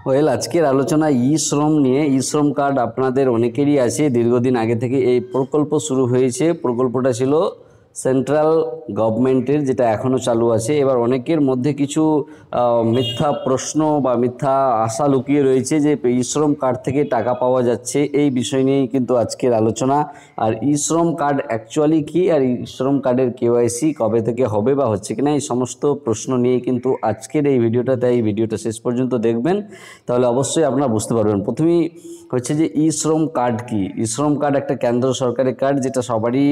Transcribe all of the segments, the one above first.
Well, আজকের আলোচনা ই শ্রম নিয়ে। ই শ্রম কার্ড আপনাদের অনেকেরই আছে, দীর্ঘদিন আগে থেকে এই প্রকল্প শুরু হয়েছে। প্রকল্পটা ছিল সেন্ট্রাল গভর্নমেন্টের, যেটা এখনও চালু আছে। এবার অনেকের মধ্যে কিছু মিথ্যা প্রশ্ন বা মিথ্যা আশা লুকিয়ে রয়েছে যে ই শ্রম কার্ড থেকে টাকা পাওয়া যাচ্ছে, এই বিষয় নিয়েই কিন্তু আজকের আলোচনা। আর ই শ্রম কার্ড অ্যাকচুয়ালি কী, আর ই শ্রম কার্ডের কেওয়াইসি কবে থেকে হবে বা হচ্ছে কিনা, এই সমস্ত প্রশ্ন নিয়ে কিন্তু আজকের এই ভিডিওটা। তাই এই ভিডিওটা শেষ পর্যন্ত দেখবেন, তাহলে অবশ্যই আপনারা বুঝতে পারবেন। প্রথমেই হচ্ছে যে ই শ্রম কার্ড কি। ই শ্রম কার্ড একটা কেন্দ্র সরকারের কার্ড, যেটা সবারই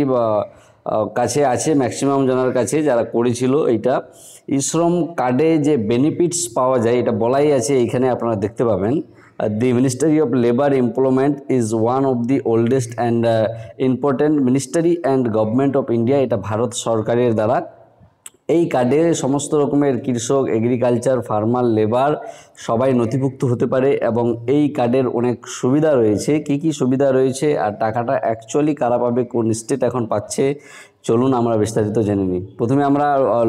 কাছে আছে, ম্যাক্সিমাম জনের কাছে যারা করেছিল। এইটা ই শ্রম কার্ডে যে বেনিফিটস পাওয়া যায় এটা বলাই আছে, এইখানে আপনারা দেখতে পাবেন। The Ministry of Labour Employment is one of the oldest and important ministry and government of India. এটা ভারত সরকারের দ্বারা এই কার্ডে সমস্ত রকমের কৃষক, এগ্রিকালচার, ফার্মার, লেবার সবাই নথিভুক্ত হতে পারে। এবং এই কার্ডের অনেক সুবিধা রয়েছে। কি কি সুবিধা রয়েছে আর টাকাটা অ্যাকচুয়ালি কারা পাবে, কোন স্টেট এখন পাচ্ছে, চলুন আমরা বিস্তারিত জেনে নিই। প্রথমে আমরা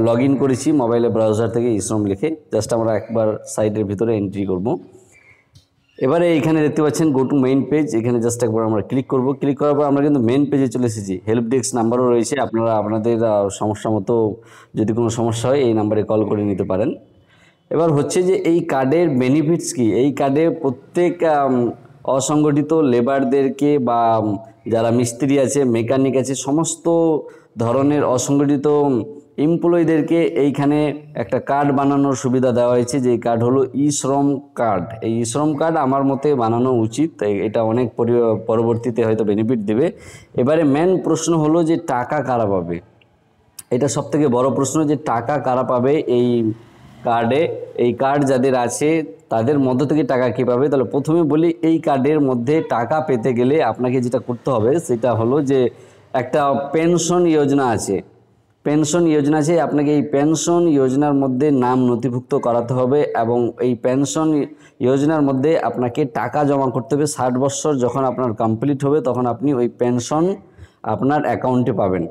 লগ ইন করেছি মোবাইলে ব্রাউজার থেকে ই শ্রম লিখে। জাস্ট আমরা একবার সাইটের ভিতরে এন্ট্রি করব। এবারে এইখানে দেখতে পাচ্ছেন গো টু মেইন পেজ, এখানে জাস্ট একবার আমরা ক্লিক করব। ক্লিক করার পর আমরা কিন্তু মেইন পেজে চলে এসেছি। হেল্প ডেস্ক নাম্বারও রয়েছে, আপনারা আপনাদের সমস্যা মতো যদি কোনো সমস্যা হয় এই নাম্বারে কল করে নিতে পারেন। এবার হচ্ছে যে এই কার্ডের বেনিফিটস কি। এই কার্ডে প্রত্যেক অসংগঠিত লেবারদেরকে বা যারা মিস্ত্রি আছে, মেকানিক আছে, সমস্ত ধরনের অসংগঠিত এমপ্লয়ীদেরকে এইখানে একটা কার্ড বানানোর সুবিধা দেওয়া হয়েছে, যে কার্ড হলো ই শ্রম কার্ড। এই ই শ্রম কার্ড আমার মতে বানানো উচিত, এটা অনেক পরবর্তীতে হয়তো বেনিফিট দেবে। এবারে মেন প্রশ্ন হলো যে টাকা কারা পাবে। এটা সবথেকে বড় প্রশ্ন, যে টাকা কারা পাবে এই কার্ডে। এই কার্ড যাদের আছে তাদের মধ্য থেকে টাকা কী পাবে। তাহলে প্রথমে বলি, এই কার্ডের মধ্যে টাকা পেতে গেলে আপনাকে যেটা করতে হবে সেটা হলো যে একটা পেনশন যোজনা আছে। পেনশন যোজনা আছে, আপনাকে এই পেনশন যোজনার মধ্যে নাম নথিভুক্ত করাতে হবে। এবং এই পেনশন যোজনার মধ্যে আপনাকে টাকা জমা করতে হবে। 60 বছর যখন আপনার কমপ্লিট হবে তখন আপনি ওই পেনশন আপনার অ্যাকাউন্টে পাবেন।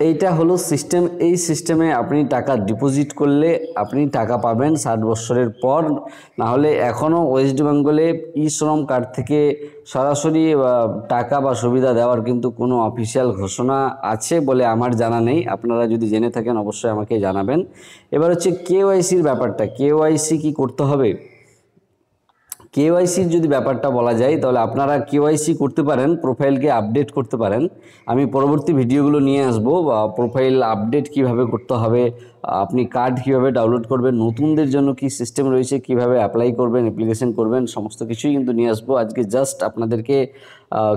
এইটা হলো সিস্টেম। এই সিস্টেমে আপনি টাকা ডিপোজিট করলে আপনি টাকা পাবেন 60 বছরের পর। না হলে এখনও ওয়েস্ট বেঙ্গলে ই শ্রম কার্ড থেকে সরাসরি টাকা বা সুবিধা দেওয়ার কিন্তু কোনো অফিসিয়াল ঘোষণা আছে বলে আমার জানা নেই। আপনারা যদি জেনে থাকেন অবশ্যই আমাকে জানাবেন। এবার হচ্ছে কেওয়াইসির ব্যাপারটা। কেওয়াইসি কি করতে হবে। কেওয়াইসির যদি ব্যাপারটা বলা যায়, তাহলে আপনারা কেওয়াইসি করতে পারেন, প্রোফাইলকে আপডেট করতে পারেন। আমি পরবর্তী ভিডিওগুলো নিয়ে আসবো, প্রোফাইল আপডেট কিভাবে করতে হবে, আপনি কার্ড কিভাবে ডাউনলোড করবেন, নতুনদের জন্য কি সিস্টেম রয়েছে, কিভাবে অ্যাপ্লাই করবেন, অ্যাপ্লিকেশন করবেন, সমস্ত কিছুই কিন্তু নিয়ে আসবো। আজকে জাস্ট আপনাদেরকে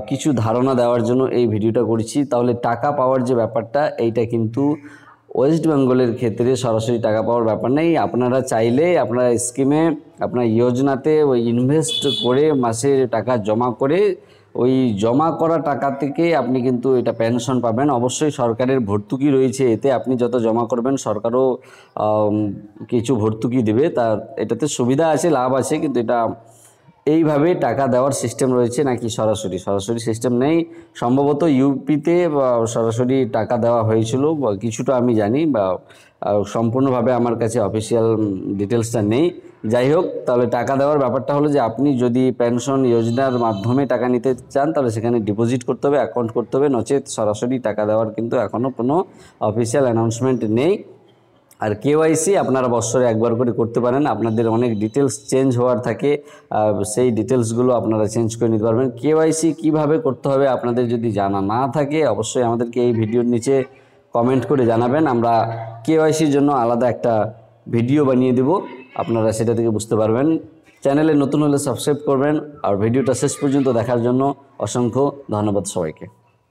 কিছু ধারণা দেওয়ার জন্য এই ভিডিওটা করছি। তাহলে টাকা পাওয়ার যে ব্যাপারটা, এইটা কিন্তু ওয়েস্ট বেঙ্গলের ক্ষেত্রে সরাসরি টাকা পাওয়ার ব্যাপার নেই। আপনারা চাইলে আপনারা স্কিমে, আপনার যোজনাতে ওই ইনভেস্ট করে মাসে টাকা জমা করে ওই জমা করা টাকা থেকে আপনি কিন্তু এটা পেনশন পাবেন। অবশ্যই সরকারের ভর্তুকি রয়েছে এতে, আপনি যত জমা করবেন সরকারও কিছু ভর্তুকি দেবে। তার এটাতে সুবিধা আছে, লাভ আছে, কিন্তু এটা এইভাবে টাকা দেওয়ার সিস্টেম রয়েছে নাকি সরাসরি সিস্টেম নেই। সম্ভবত ইউপিতে সরাসরি টাকা দেওয়া হয়েছিল বা কিছুটা আমি জানি, বা সম্পূর্ণভাবে আমার কাছে অফিসিয়াল ডিটেলসটা নেই। যাই হোক, তাহলে টাকা দেওয়ার ব্যাপারটা হলো যে আপনি যদি পেনশন যোজনার মাধ্যমে টাকা নিতে চান তাহলে সেখানে ডিপোজিট করতে হবে, অ্যাকাউন্ট করতে হবে, নচেত সরাসরি টাকা দেওয়ার কিন্তু এখনও কোনো অফিসিয়াল অ্যানাউন্সমেন্ট নেই। আর কেওয়াইসি আপনারা বছরে একবার করে করতে পারেন। আপনাদের অনেক ডিটেলস চেঞ্জ হওয়ার থাকে, সেই ডিটেলসগুলো আপনারা চেঞ্জ করে নিতে পারবেন। কেওয়াইসি কিভাবে করতে হবে আপনাদের যদি জানা না থাকে অবশ্যই আমাদেরকে এই ভিডিওর নিচে কমেন্ট করে জানাবেন। আমরা কেওয়াইসির জন্য আলাদা একটা ভিডিও বানিয়ে দেব, আপনারা সেটা থেকে বুঝতে পারবেন। চ্যানেলে নতুন হলে সাবস্ক্রাইব করবেন। আর ভিডিওটা শেষ পর্যন্ত দেখার জন্য অসংখ্য ধন্যবাদ সবাইকে।